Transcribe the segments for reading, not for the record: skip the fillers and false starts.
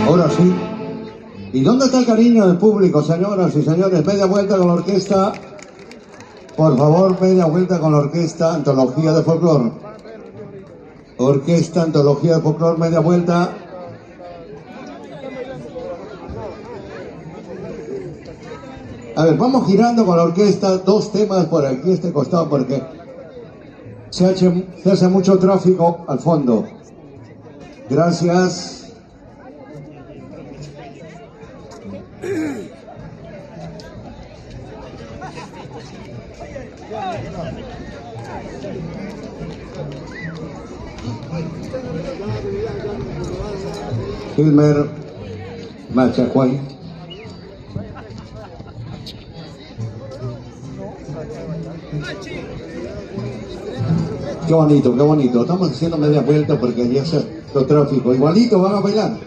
Ahora sí. ¿Y dónde está el cariño del público, señoras y señores? Media vuelta con la orquesta. Por favor, media vuelta con la orquesta Antología de Folclor. Orquesta Antología de Folclor, media vuelta. A ver, vamos girando con la orquesta, dos temas por aquí, este costado, porque se hace mucho tráfico al fondo. Gracias. Hilmer Machacuay. Qué bonito, qué bonito. Estamos haciendo media vuelta porque ya se lo tráfico. Igualito van a bailar.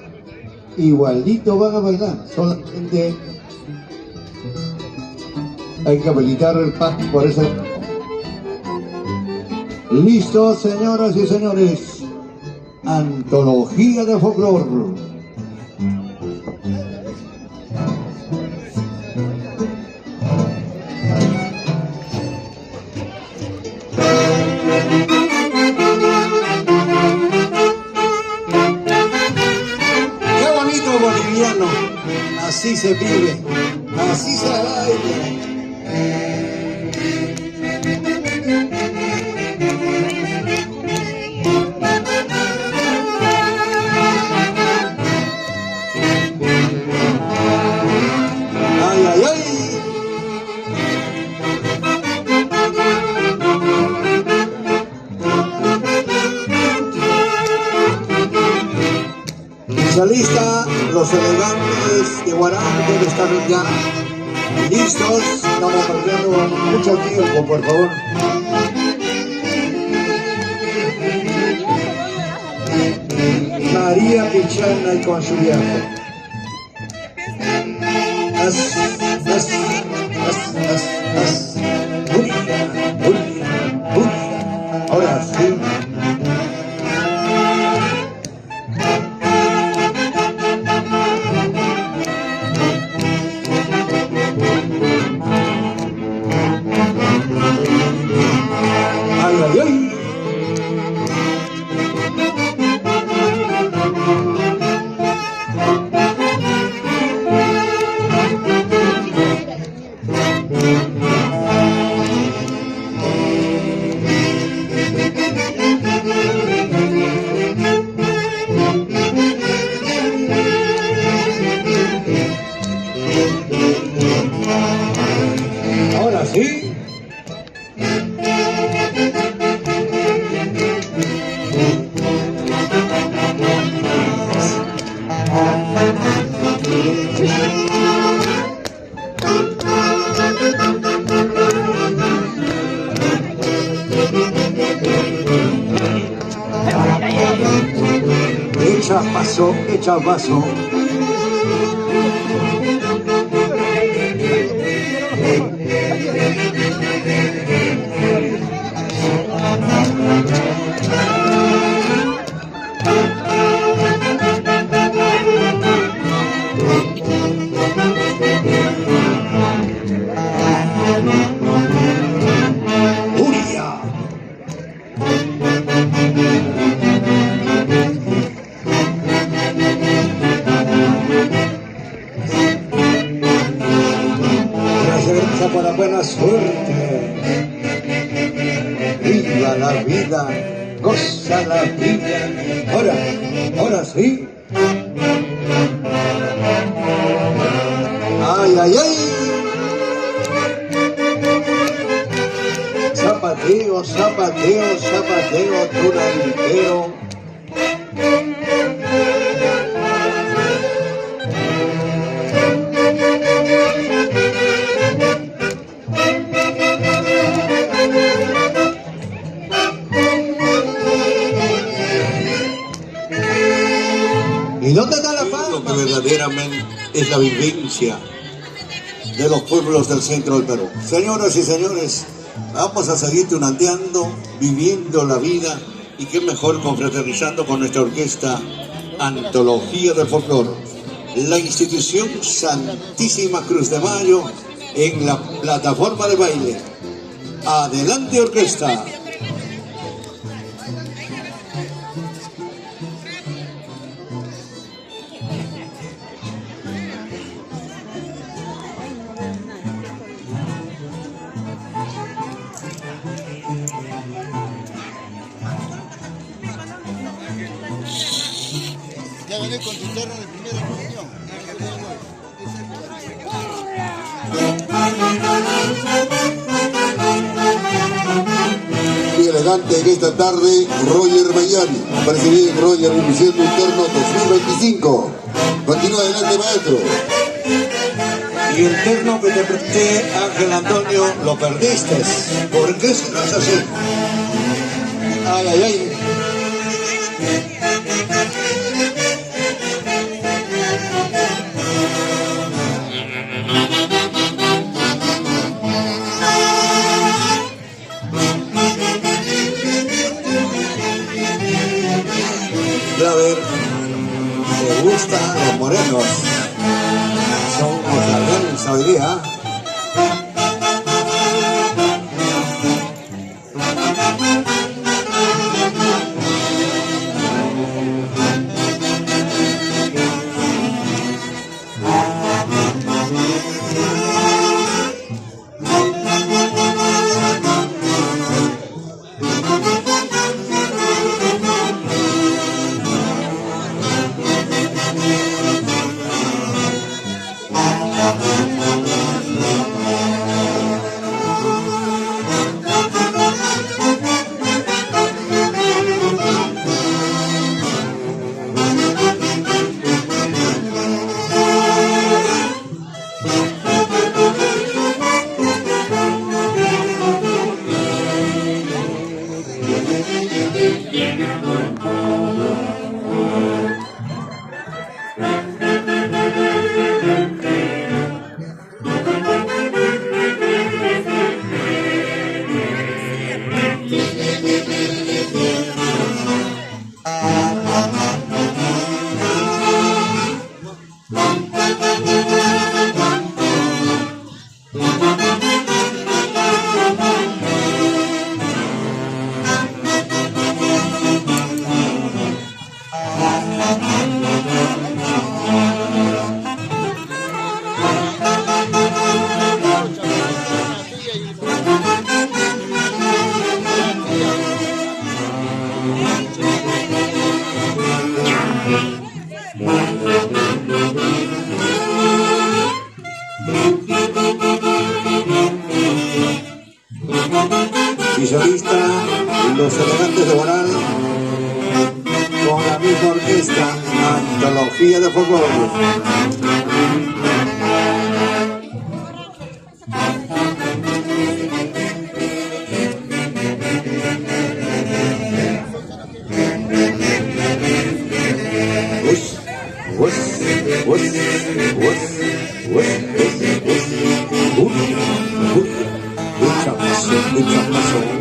Igualito van a bailar. Solamente hay que habilitar el pack por eso. Listo, señoras y señores. Antología de Folclor. Qué bonito boliviano. Así se vive. Así se baila. Lista, los elegantes de Guarán deben estar ya listos. Estamos perdiendo mucho tiempo, por favor. María Pichana y con su viaje. Ahora sí. Ahora sí. Echa paso. goza la vida, goza la vida. Ahora sí. Ay, ay, ay. Zapateo, zapateo, zapateo, turnantero. ¿Y dónde está la paz? Lo que verdaderamente es la vivencia de los pueblos del centro del Perú. Señoras y señores, vamos a seguir tunanteando, viviendo la vida, y qué mejor confraternizando con nuestra orquesta Antología del Folclore, la institución Santísima Cruz de Mayo en la plataforma de baile. Adelante, orquesta. Ya gané con tu terno de primera comunión. Muy elegante en esta tarde, Roger Mayani. Parece bien, Roger, luciendo un terno 2025. Continúa adelante, maestro. Y el terno que te presté, Ángel Antonio, lo perdiste. ¿Por qué serás así? Ay, ay, ay. A ver, ¿te gustan los morenos? Somos la gran sabiduría. Y solista, los elegantes de Boral, con la misma orquesta, Antología de Folclore. Mucha pasión.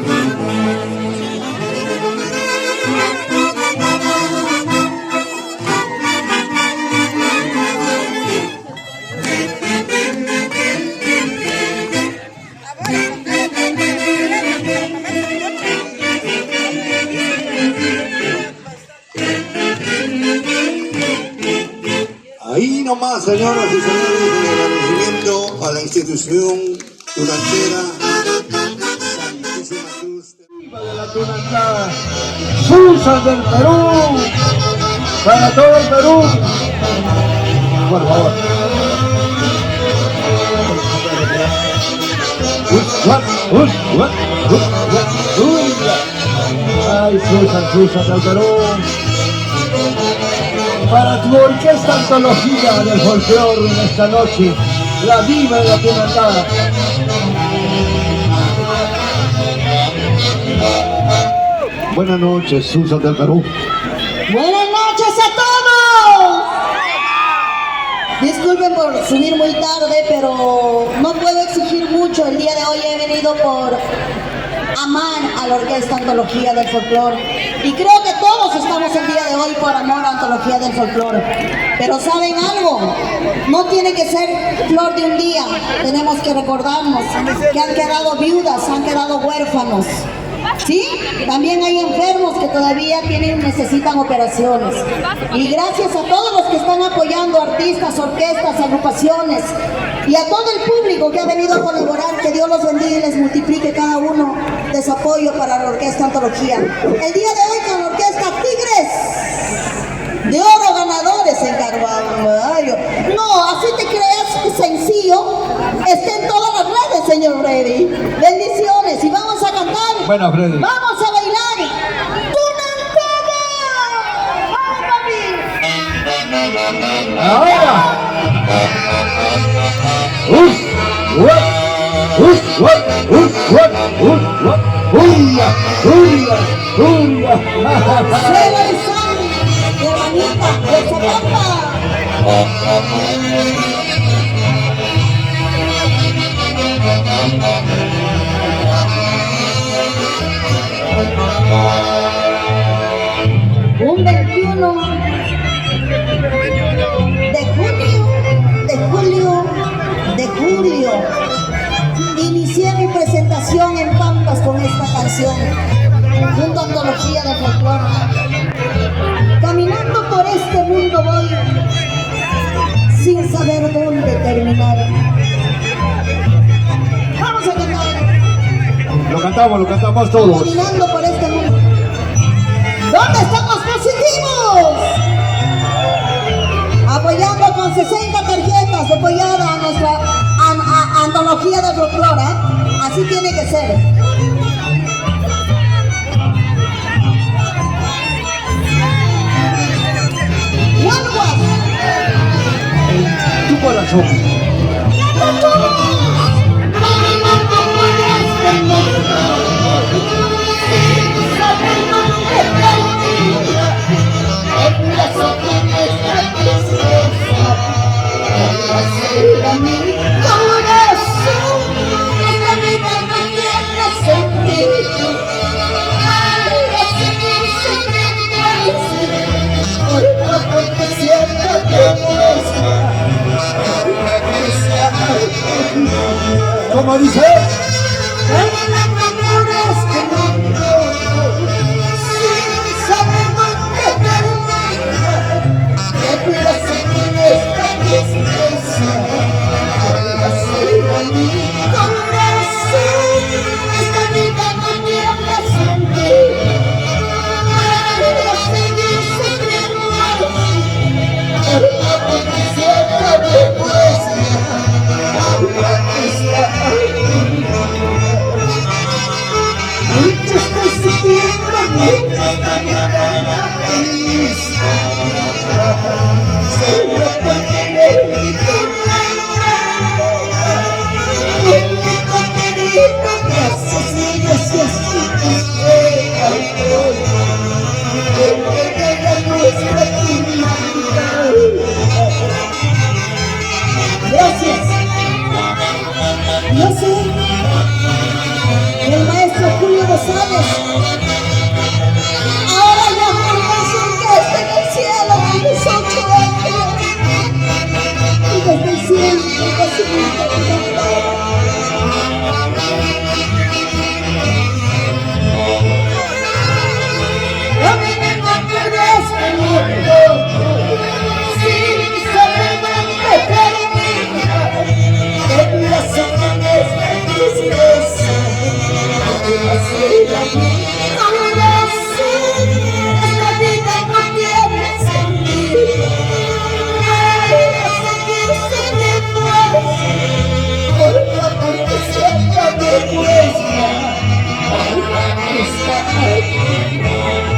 Ahí nomás, señoras y señores, un agradecimiento a la institución durantera Santísima Cruz. de la Tunantá, Susan del Perú, para todo el Perú, por favor. Ay, Susan del Perú, para tu orquesta antología del folclore en esta noche, la diva de la Tunantá. Buenas noches, Susan del Perú. Buenas noches a todos. Disculpen por subir muy tarde, pero no puedo exigir mucho. El día de hoy he venido por amar a la Orquesta Antología del Folclore. Y creo que todos estamos el día de hoy por amor a Antología del Folclore. Pero ¿saben algo? No tiene que ser flor de un día. Tenemos que recordarnos que han quedado viudas, han quedado huérfanos. Sí, también hay enfermos que todavía necesitan operaciones. Y gracias a todos los que están apoyando, artistas, orquestas, agrupaciones, y a todo el público que ha venido a colaborar, que Dios los bendiga y les multiplique cada uno de su apoyo para la Orquesta Antología. El día de hoy con la Orquesta Tigres de Oro, ganadores en Carvalho. No, así te creas sencillo. Está en todas las redes, señor Freddy. Bendiciones y vamos a cantar. Bueno, Freddy. Vamos a bailar. ¡Tunantá! ¡Vamos, papi! Ahora. Suela y Sandy, hermanita de Zapata. Un 21 de julio, inicié mi presentación en Pampas con esta canción, junto a Antología de Folclore. Caminando por este mundo voy, sin saber dónde terminar. Vamos a cantar. Lo cantamos todos. Caminando por este mundo. ¿Dónde están los positivos? Apoyando con 60 tarjetas de apoyada a nuestra Antología de Folclore, ¿eh? Así tiene que ser. Tu corazón. ¿Cómo dice? Gracias. Yo sé que el maestro Julio González ahora ya forma su orquesta en el cielo con mis 8 años.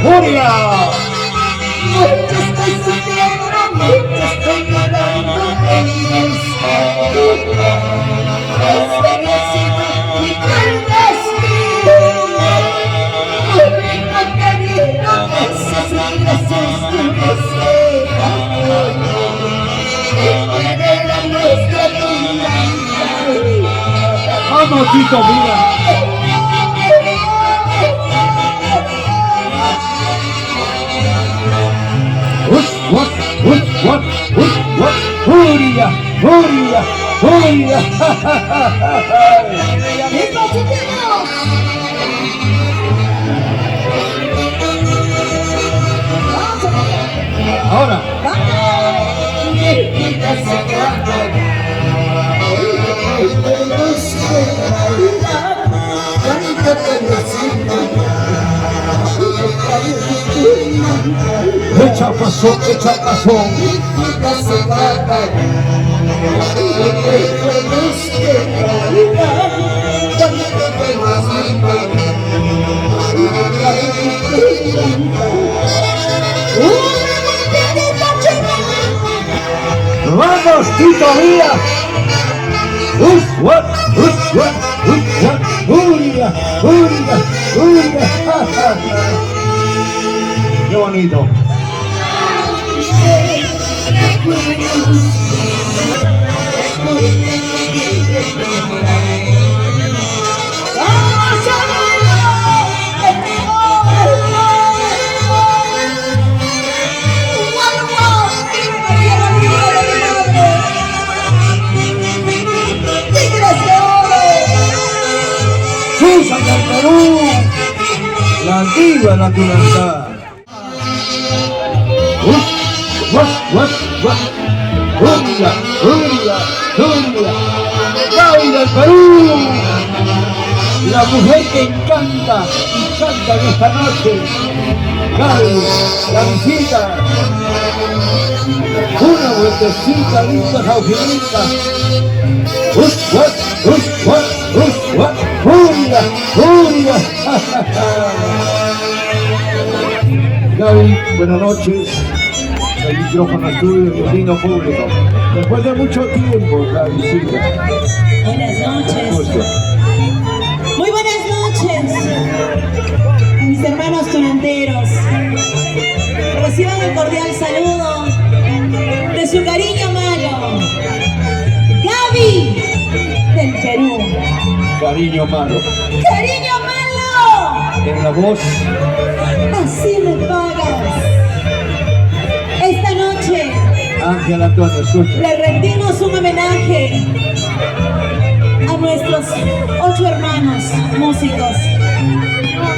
¡Furia! Mucho estoy sufriendo, mucho estoy llorando en esta vida. Este ha sido mi cruel destino. Un rico camino que se sufre, se oscurece. Tiene la nuestra vida. ¡Vamos, Tito, mira! What? ¡Furia! ¡Furia! ¡Furia! Ahora. Echa paso, echa paso. ¡Vamos, Tito Vía! ¡What! ¡Furia! ¡Furia! ¡Furia! ¡Qué bonito! ¡Susan del Perú! La diva naturalidad. ¡Furia! ¡Furia! ¡Furia! ¡Gaby del Perú! La mujer que encanta y canta en esta noche. Gaby, la visita. Una vueltecita linda, Jaufinita. ¡Furia! ¡Furia! Gaby, buenas noches. El micrófono estudio, el lindo público. Después de mucho tiempo, la visita. Buenas noches. Muy buenas noches. Mis hermanos tunanteros. Reciban el cordial saludo de su cariño malo. Gaby del Perú. Cariño malo. ¡Cariño malo! En la voz. Así me pagas. Esta noche Ángel Antonio, escucha. le rendimos un homenaje a nuestros 8 hermanos músicos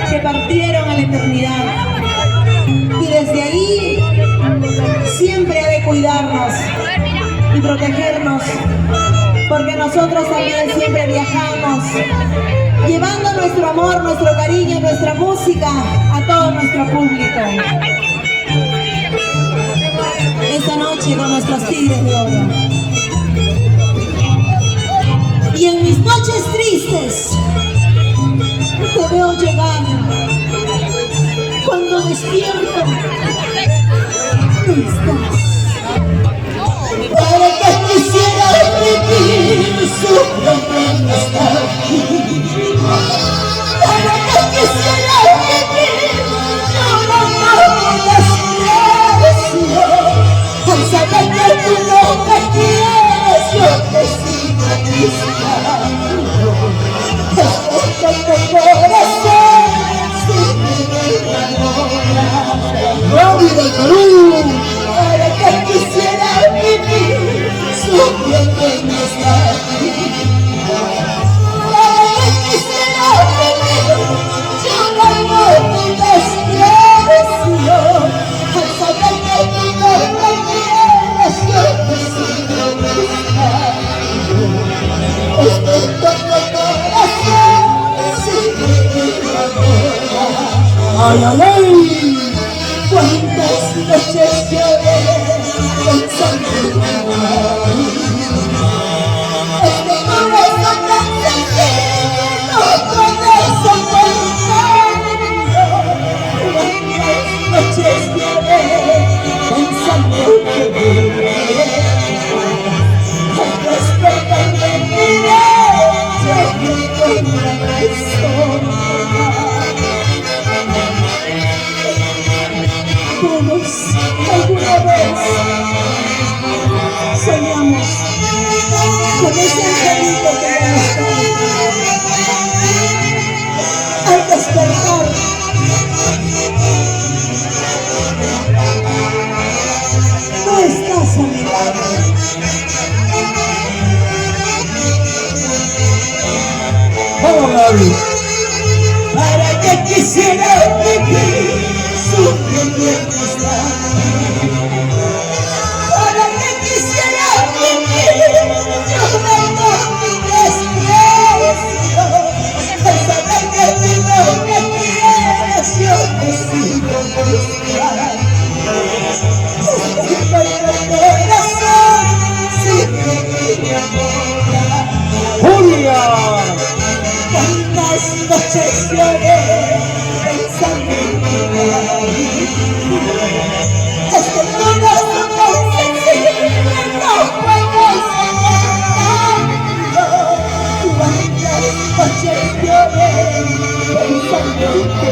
que partieron a la eternidad. Y desde ahí siempre ha de cuidarnos y protegernos, porque nosotros también siempre viajamos, llevando nuestro amor, nuestro cariño, nuestra música a todo nuestro público. Esta noche con nuestros Tigres de Oro. Y en mis noches tristes te veo llegar. Cuando despierto, tú estás. Para que quisiera vivir sufriendo en esta vida. Para que quisiera vivir llorando desprecio. Al saber que tú no me quieres, yo te sigo buscando. Desde que tu corazón sin mi enamora. ¡Gaby del Perú! Para que quisiera vivir sufriendo en esta vida. Para que quisiera vivir llorando tu desprecio. Al saber que tú no me quieres, yo te sigo buscando. Este tonto corazón sin mi enamora. ¡Ay, ay, ay! ¿Cuántas noches lloré pensando en ti? Este corazón tan sencillo, con eso pensando. todos soñamos con ese angelito que ya no está. Al despertar, no estás a mi lado. ¡Vamos, Gaby! ¿Para qué quisiera vivir sufriendo en tu estado? ¿Para qué quisiera vivir llorando mi desprecio? Al saber que vivo de precio decido buscar. Despertar el corazón sin mi amor. ¡Julia! ¿Cuántas noches lloré pensando en ti? Este corazón tan sensible no puede soportarlo. ¿Cuántas noches lloré pensando en ti?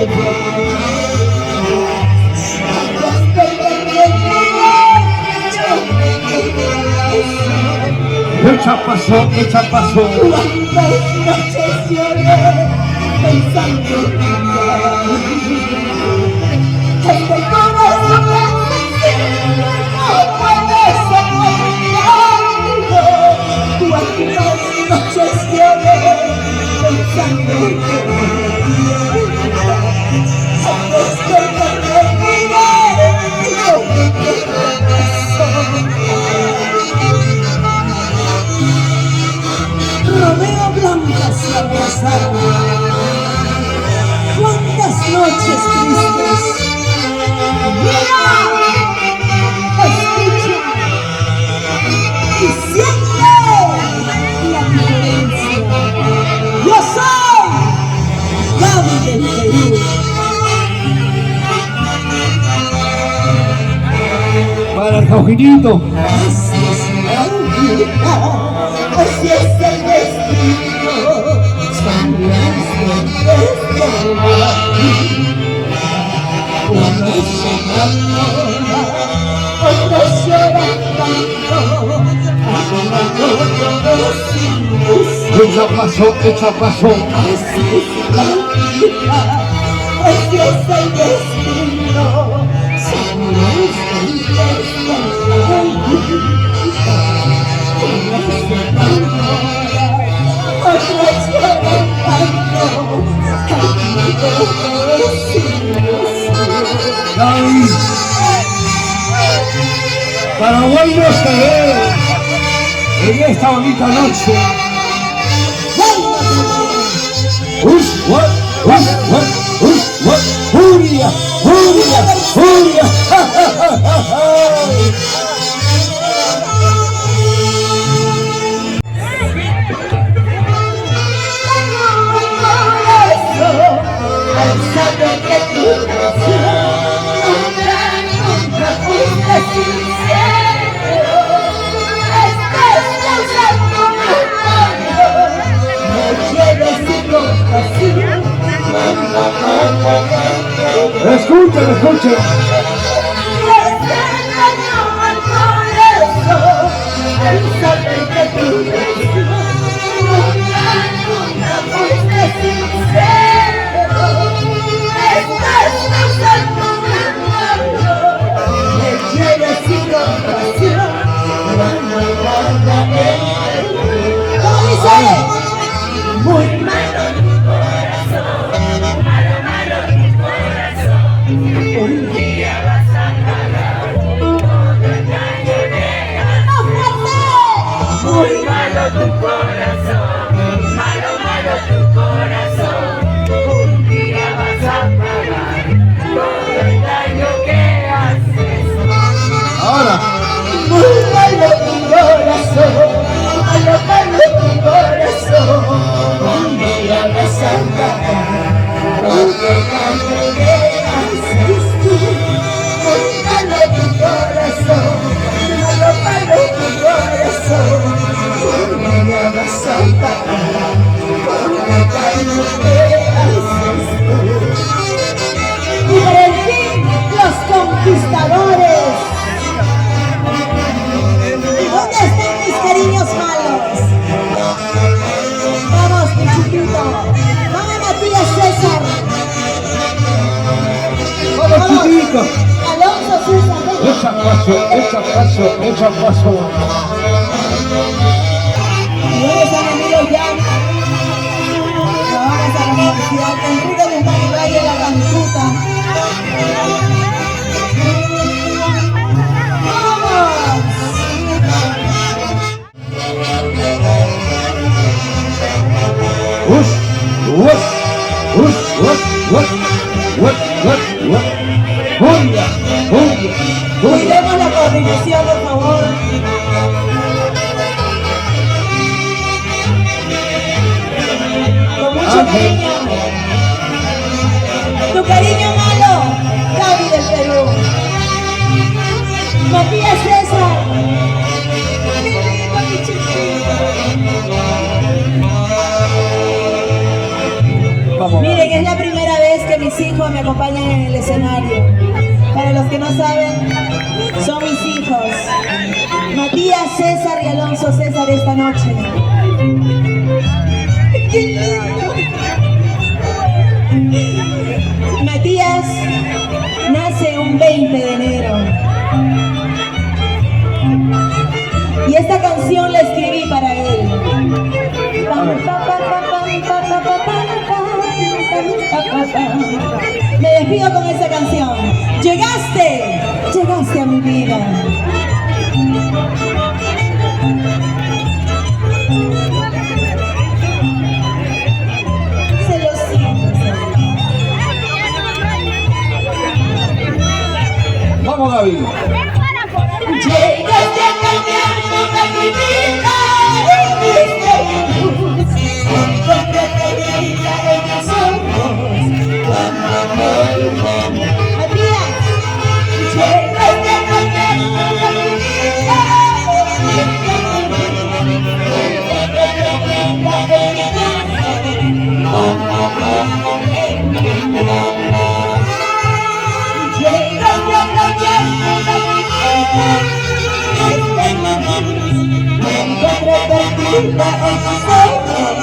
¡Echa paso, echa paso! ¿Cuántas noches lloré pensando en ti? Este corazón tan sensible no puede soportarlo. ¿Cuántas noches lloré pensando en ti? Al despertar me miré con mi corazón. Rodeo blancas y abrazadas. Cuántas noches tristes. Mira, escucha y siente la diferencia. Yo soy Gaby del Perú. ¡Para el Jaujiñito! Así es la vida, así es el destino. Somos unos se enamoran, otros lloran tanto, todos sin buscar. ¡Echa paso, echa paso! Así es la vida, así es el destino. Somos felices con la vida. Unos se enamoran, otros lloran tanto, todos sin buscar. ¡Gaby! Paraguay no estaré en esta bonita noche. ¡Julia! ¡Julia! ¡Julia! Al saber que tu canción nunca fuiste sincero, estás causando mi dolor. Me quieres sin compasión. ¡Escuchen, escuchen! Este daño al corazón, al saber que tu canción nunca fuiste sincero. Estás causando mi dolor. Me quieres sin compasión. ¿Cómo dice? Muy malo tu corazón, malo, malo tu corazón. Un día vas a pagar todo el daño que has hecho. Muy malo tu corazón, malo, malo tu corazón. Un día vas a pagar todo el daño que has hecho. Ahora, Muy malo tu corazón, malo, malo tu corazón. Un día vas a pagar todo el daño que haces tú. Muy malo tu corazón, malo, malo tu corazón. Un día vas a pagar todo el daño que haces tú. Y por el fin, los conquistadores. Vamos, chiquito. Alonso, Susan, ven. Echa paso, echa paso, echa paso. ¿Dónde están amigos ya? Ahora es a la universidad. Enrique de Valle, la Cantuta. ¡Vamos! Ush, ush, ush, ush, ush, ush, ush. ¡Julia! ¡Julia! ¡Julia! Cuidemos la coordinación, por favor. Con mucho cariño. Tu cariño malo, Gaby del Perú. Matías César. Qué lindo, mi chiquito. Vamos. Miren, es la primera vez que mis hijos me acompañan en el escenario. Para los que no saben, son mis hijos. Matías César y Alonso César esta noche. ¡Qué lindo! Matías nace un 20 de enero. Y esta canción la escribí para él. Me despido con esa canción. Llegaste, llegaste a mi vida. Se lo siento. Vamos, Gaby. Llegaste a cambiar toda mi vida. Encontraste vida en mis ojos. Matías, Llegaste a cambiar toda mi vida. Llegaste a cambiar toda mi vida. Encontré perdida en tus ojos.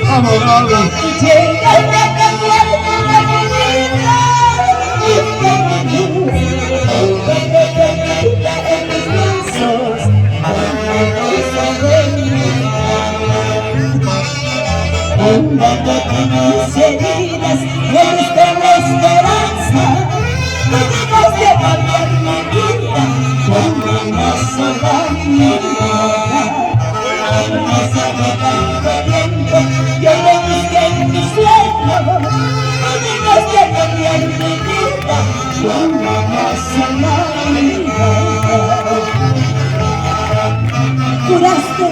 Vamos, Gaby. Llegaste a cambiar toda mi vida. Encontré perdida en tus brazos. Andando con mis heridas y en la esperanza. No dejas de cambiar mi vida con una sola mirada. No sabe tanto tiempo, yo te busqué en tus sueños. No dejas de cambiar mi vida con una sola mirada. Curaste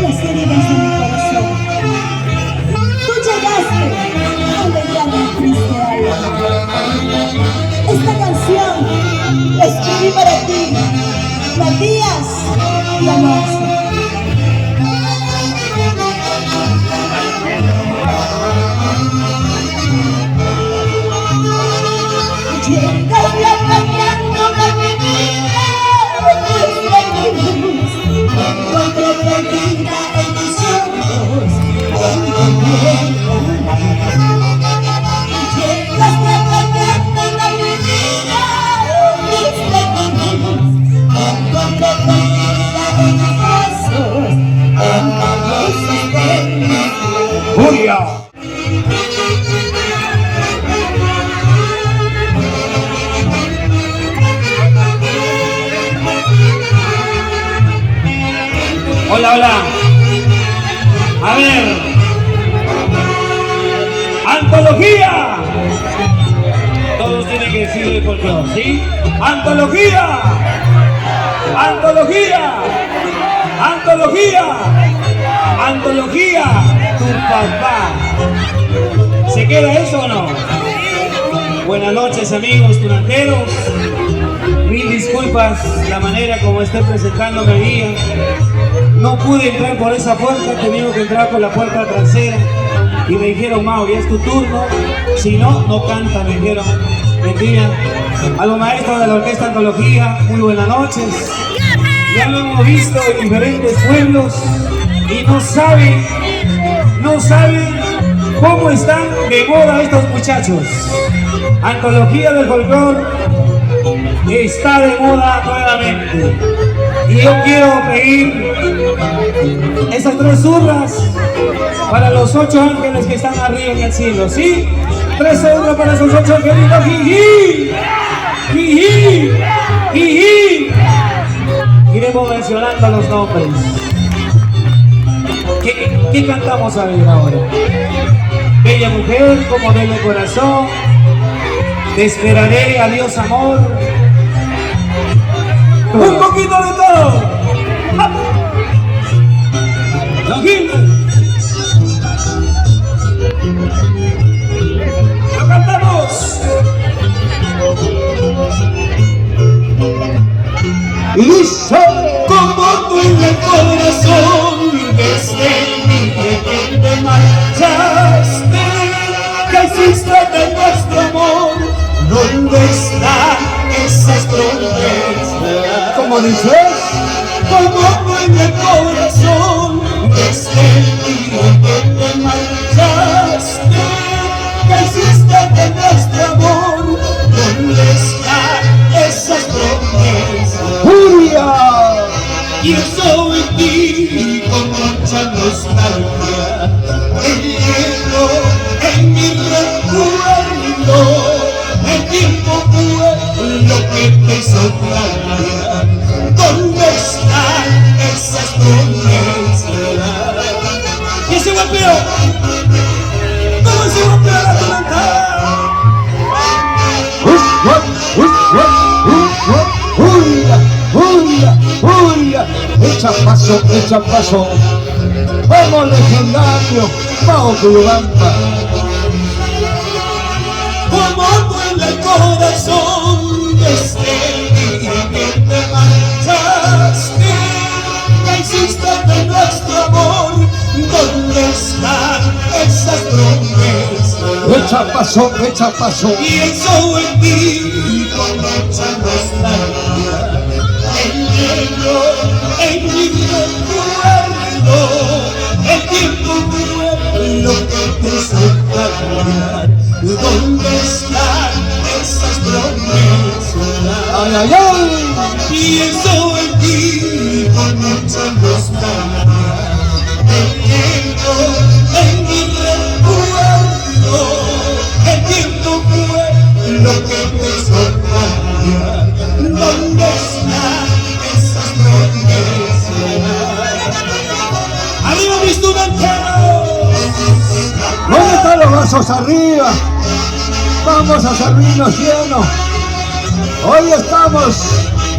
las heridas de mi corazón. Tú llegaste a alegrar mi triste alma. Esta canción la escribí para ti, Matías y Alonso. Llegaste a cambiar toda mi vida. Fuiste mi luz. Encontré perdida en tus ojos. Llegaste a cambiar toda mi vida. Fuiste mi luz. Encontré perdida en tus brazos. ¡Julia! Hola, hola. A ver. ¡Antología! Todos tienen que decirlo por todos, ¿sí? ¡Antología! ¡Antología! ¡Antología! ¡Antología! ¡Tu papá! ¿Se queda eso o no? Buenas noches, amigos tunanteros. Mil disculpas la manera como estoy presentándome hoy día. No pude entrar por esa puerta, he tenido que entrar por la puerta trasera. Y me dijeron, Mau, ya es tu turno. Si no, no canta, me dijeron. Mentira. A los maestros de la Orquesta Antología, muy buenas noches. Ya lo hemos visto en diferentes pueblos y no saben ¿Cómo están de moda estos muchachos? Antología del folclore está de moda nuevamente. Y yo quiero pedir esas 3 zurras para los 8 ángeles que están arriba en el cielo, ¿sí? 3 zurras para esos 8 angelitos. ¡Jiji! ¡Jiji! ¡Jiji! Iremos mencionando los nombres. ¿Qué cantamos a ver ahora? Bella mujer, como bello corazón, te esperaré, adiós amor. Un poquito de todo. Tranquilo. Lo cantamos. Y dice, Como tú en el corazón, desde el día que te marchaste, que hiciste de nuestro amor, ¿dónde están esas promesas? ¿cómo dices? Como tú en el corazón, desde el día que te marchaste, que hiciste de nuestro amor, ¿dónde están esas promesas? ¡Furia! Pienso en ti con mucha nostalgia, el hielo en mi recuerdo, el tiempo fue lo que te hizo falta. ¿Dónde están esas promesas? Y ese golpeo, ¿cómo ese golpeo la tormenta? ¡Furia! ¡Furia! ¡Furia! Echa paso, como legendario, Mao Cuyubamba. Como duele el corazón desde el día que te marchaste, que hiciste de nuestro amor, ¿dónde están esas promesas? Echa paso. Pienso en ti con mucha nostalgia, el hielo en mi recuerdo, el tiempo fue lo que te hizo cambiar. ¿Dónde están esas promesas? ¡Ay, ay, ay! Pienso en ti con mucha nostalgia, el hielo en mi recuerdo, el tiempo fue lo que te hizo cambiar. ¿Dónde están esas promesas? ¡Arriba mis estudianteros! ¿Dónde están los vasos arriba? Vamos a servirnos lleno. Hoy estamos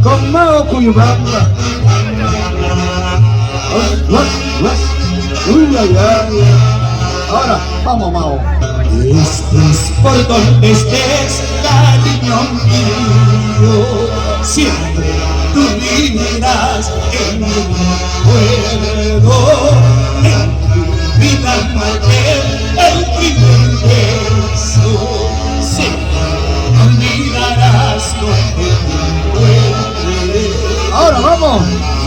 con Mao Cuyubamba. Uy, ay, ay. Ahora, vamos, Mao. Estés por donde estés, cariño mío, siempre tú vivirás en mi recuerdo. En tu vida marqué el primer beso, siempre no olvidarás donde te encuentres. Ahora, vamos.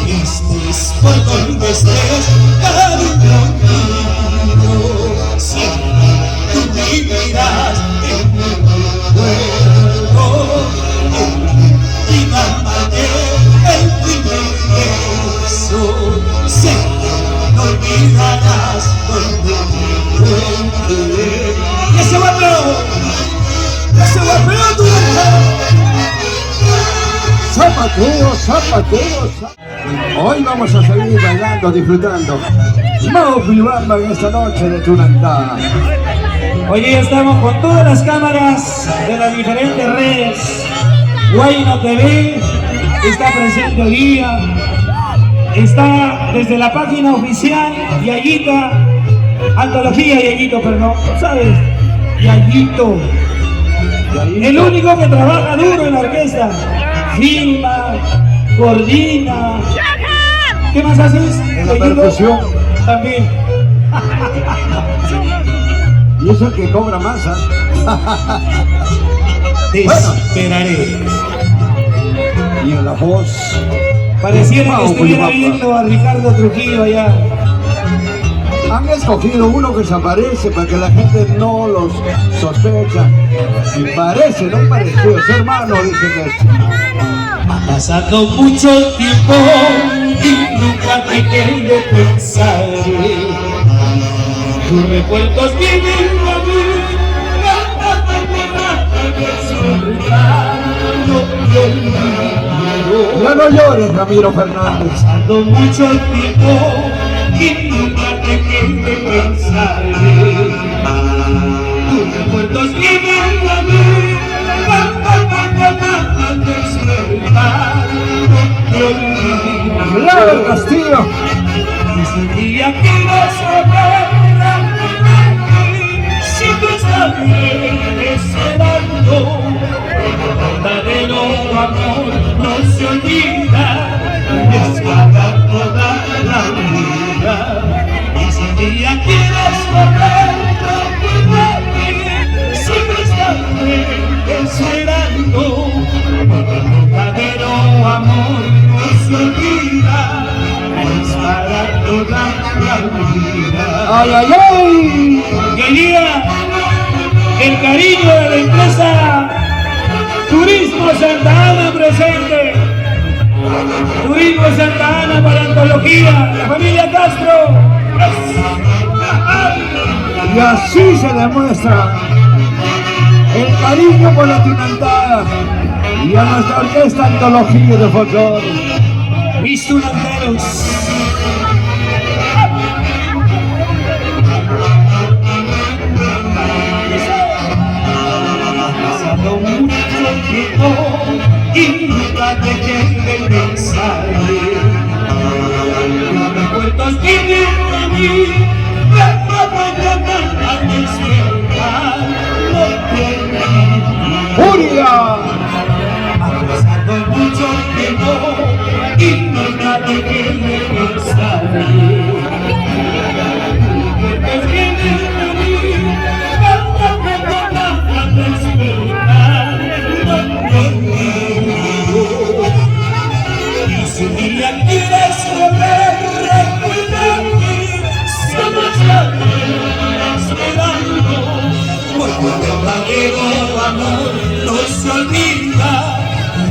Estés por donde estés, cariño mío, siempre tú vivirás en mi recuerdo. En mi vida marqué el primer beso, siempre no olvidarás donde me encuentres. ¡Y ese guapeo! ¡Tu Zapateo. Hoy vamos a seguir bailando, disfrutando. Mao Cuyubamba en esta noche de Tunantá. Hoy día estamos con todas las cámaras de las diferentes redes. Guayno TV está presente hoy día. Está desde la página oficial Yayita, Antología Yayito, perdón, ¿sabes? Yayito. El único que trabaja duro en la orquesta. Filma, coordina. ¿Qué más haces? En la percusión. También. Y es el que cobra masa. Te Bueno. esperaré. Y en la voz. Pareciera que Mao estuviera Cuyubamba. viendo a Ricardo Trujillo allá. Han escogido uno que se aparece para que la gente no los sospecha. Y parece, no pareció, es hermano, dice que es. Ha pasado mucho tiempo y nunca dejé de pensar. Tus recuerdos vienen a mí, Ya no llores, Ramiro Fernández. ha pasado mucho tiempo y nunca dejé de pensar. Tus recuerdos vienen a mí, al despertar, no te olvido. Claro, Castillo. Ese día que vas a ver a mí, si tú estás bien esperando, el verdadero amor no se olvida, es para toda la vida. Y si un día quieres volver a mí, si tú estás bien esperando, el verdadero amor no se olvida, es para toda la vida. ¡Ay, ay, ay! Quería el cariño de la empresa Turismo Santa Ana presente. Turismo Santa Ana para Antología, la familia Castro. Y así se demuestra el cariño por la Tunantada y a nuestra orquesta Antología de Folclore. Mis tunanteros. Pasado mucho tiempo y nunca dejé de pensar. Los recuerdos vienen a mí, al despertar, no te olvido. ¡Furia! Ha pasado mucho tiempo y nunca dejé de pensar. Los recuerdos vienen a mí, al despertar, no te olvido. Y si un día quieres volver, recuérdame, somos la esperando, porque el verdadero amor no se olvida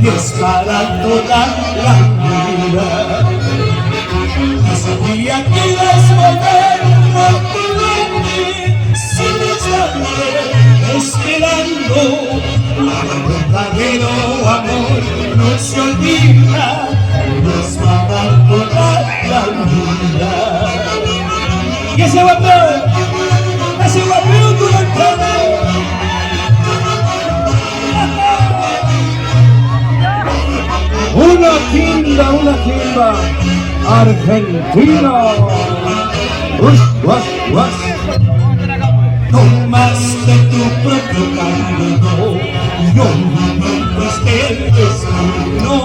y es para toda la vida. Y si un día quieres volver, recuérdame, somos la esperando, el verdadero amor no se olvida, es para toda la vida. Y ese guapeo tú lo entiendes. Una quimba argentina. Ush, was, was. Tomaste tu propio camino, yo viviste el destino,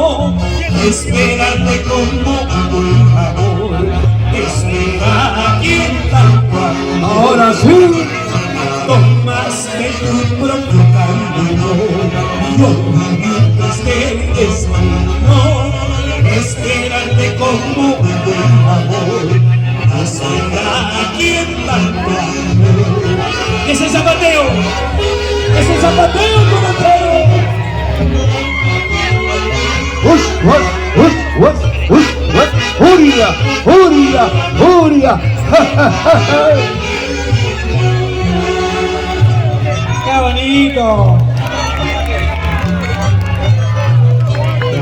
esperarte como un buen amor, espera a quien tanto amó. Ahora sí. Tomaste tu propio camino, yo viviste el destino, esperarte como un buen amor, espera a quien tanto amó. Ese zapateo, tu mateo. Ush, was, ush, was, ush, was. Furia, furia, furia. ¡Qué bonito!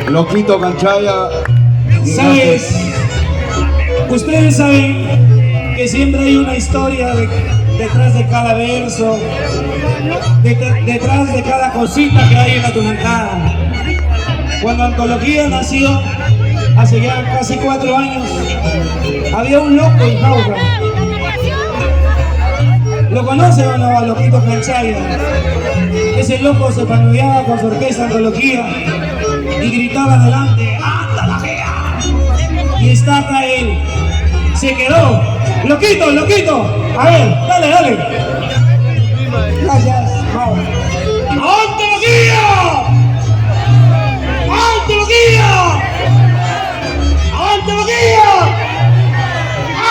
Loquito Canchaya. ¿Sabes? Ustedes saben que siempre hay una historia detrás de cada verso, detrás de cada cosita que hay en la tunantada. Cuando Antología nació, hace ya casi 4 años, había un loco en Jauja. ¿Lo conocen o no a Loquito Canchaya? Ese loco se panudeaba con su orquesta Antología y gritaba adelante, ¡anda la fea! Y está acá él. Se quedó. Loquito, loquito. A ver, dale, dale. Gracias. Vamos. ¡Antología! ¡Antología! ¡Antología!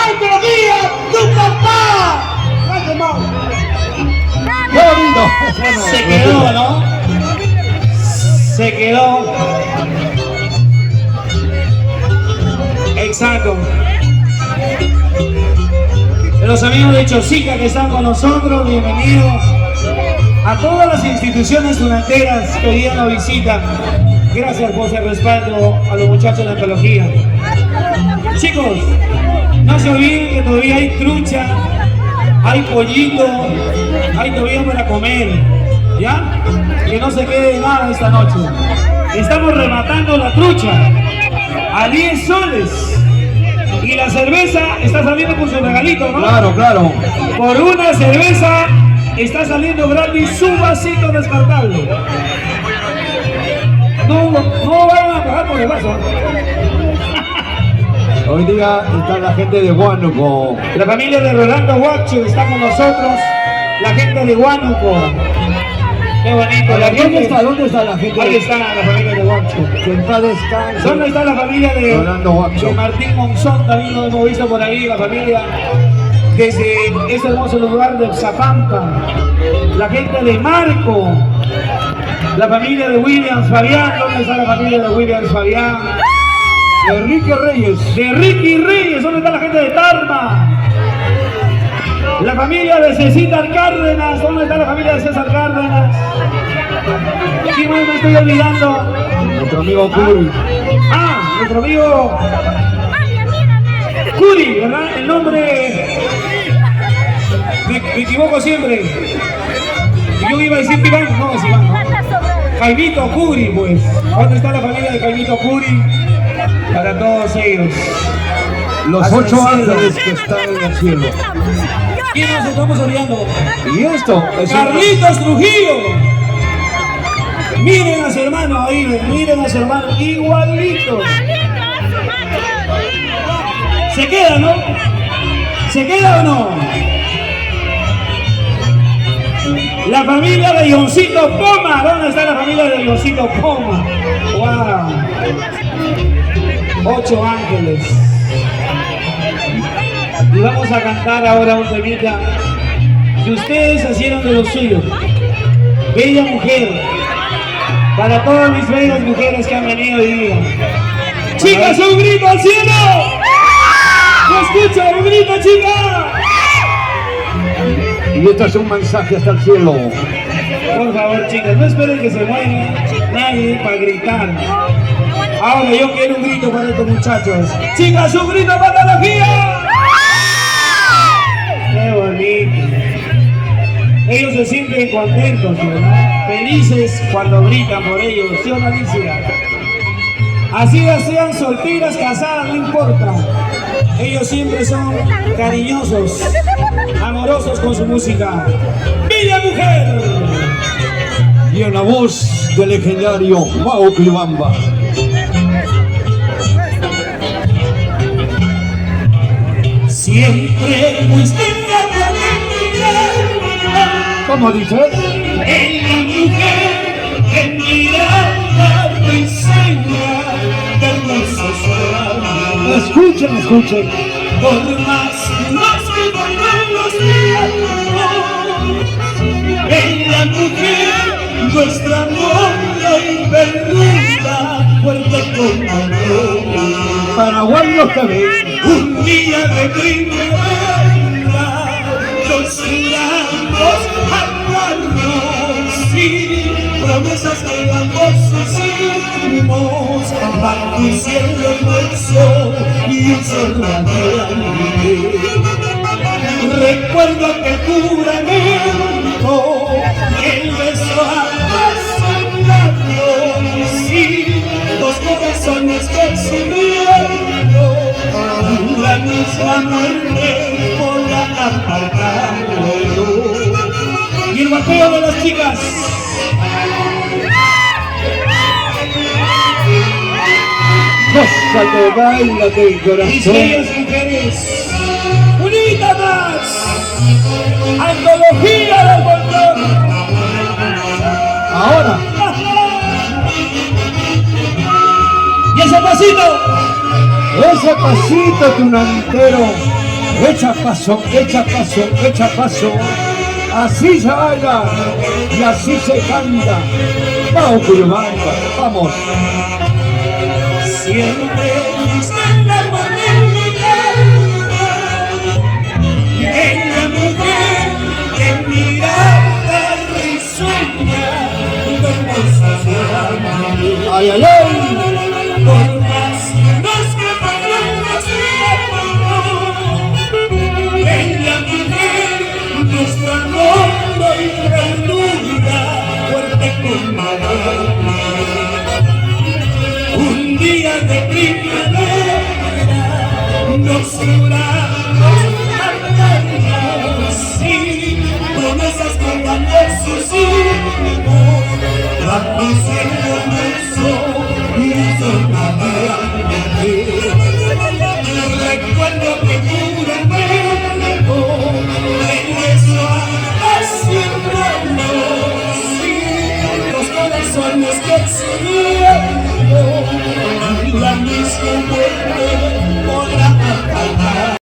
¡Antología! ¡Tu Se quedó, ¿no? Se quedó. Exacto. Los amigos de Chosica que están con nosotros, bienvenidos. A todas las instituciones tunanteras que hoy día nos visitan. Gracias por ese respaldo a los muchachos de la antología. Chicos, no se olviden que todavía hay trucha, hay pollito, hay todavía para comer, ¿ya? Que no se quede nada esta noche. Estamos rematando la trucha a 10 soles. Y la cerveza está saliendo con su regalito, ¿no? Claro, claro. Por una cerveza está saliendo gratis su vasito descartable. No van a pagar por el vaso. Hoy día está la gente de Huánuco. La familia de Rolando Huacho está con nosotros. La gente de Huánuco. Qué bonito. ¿Dónde está la gente? Ahí está la familia de Huacho. Que en paz descanse. ¿Dónde está la familia Rolando Huacho? de Martín Monzón? También lo hemos visto por ahí, la familia desde este hermoso lugar de Zapampa. La gente de Marco. La familia de Williams Fabián. ¿Dónde está la familia de Williams Fabián? De Enrique Reyes. De Ricky Reyes. ¿Dónde está la gente de Tarma? La familia de César Cárdenas. ¿Dónde está la familia de César Cárdenas? ¿Quién más me estoy olvidando? Nuestro amigo Curi. Nuestro amigo Curi, ¿verdad? El nombre me equivoco siempre. Yo iba a decir Iván, no es Iván, ¿no? Jaimito Curi, pues. ¿Dónde está la familia de Jaimito Curi? Para todos ellos. Los 8 ángeles que están en el cielo. ¿Quién nos estamos olvidando? Y esto es Carlitos Trujillo. Miren a su hermano ahí, miren a su hermano, igualito. ¿Se queda, no? ¿Se queda o no? La familia de Ioncito Poma. ¿Dónde está la familia de Ioncito Poma? ¡Wow! 8 ángeles. Y vamos a cantar ahora un temita que ustedes hicieron de lo suyo. Bella mujer. Para todas mis bellas mujeres que han venido hoy día. Chicas, un grito al cielo. ¿No escuchan? Un grito, chicas. Y esto es un mensaje hasta el cielo. Por favor, chicas, no esperen que se mueva nadie para gritar. Ahora yo quiero un grito para estos muchachos. Chicas, un grito para Antología. Qué bonito. Ellos se sienten contentos, ¿verdad? Felices cuando gritan por ellos, ¿sí o no, Alicia? Así ya sean solteras, casadas, no importa. Ellos siempre son cariñosos, amorosos con su música. ¡Bella mujer! Y en la voz del legendario Mao Clibamba. Siempre fuiste la ¿Cómo dices? ella mujer que miraba te enseña de hermosos ojos. Escuchen, escuchen. Por más que vuelvan los tiempos, ella mujer, nuestra amor y perdura, fuerte como el Paraguayos que ven. un día de primavera, nos juramos amarnos sin promesas que ambos hicimos, bajo un cielo inmenso y un sol radiante. Recuerdo aquel juramento, el beso apasionado, sí, dos corazones que se unieron, la misma muerte por la apartado. Y el bateo de las chicas. Gózate, bailate el Mis corazón. bellas mujeres. ¡Unita más! Antología del folclore. Ahora, Y ese pasito. ese pasito tunantero. Echa paso, echa paso, echa paso. así se baila y así se canta. Vamos, Cuyumanga, vamos. Siempre buscan la modernidad en la mujer que mirada risueña como sociedad. Ay, ay, ay. Por más nos que pagamos en la mujer nuestro amor y ternura fuerte como un día de primavera nos juramos sí, promesas con amor susurro vamos siendo hermoso y recuerdo que juramente regreso a asombrarnos sí, los corazones que exhibieron la misma muerte podrá acabar.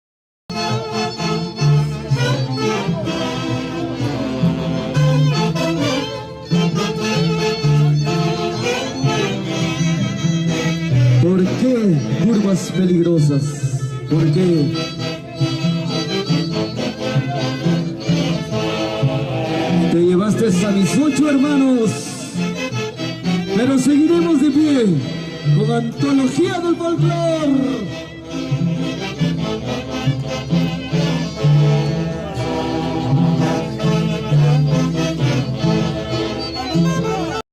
¿Por qué curvas peligrosas? ¿Por qué? Te llevaste a mis 8 hermanos, pero seguiremos de pie con Antología del Folclor.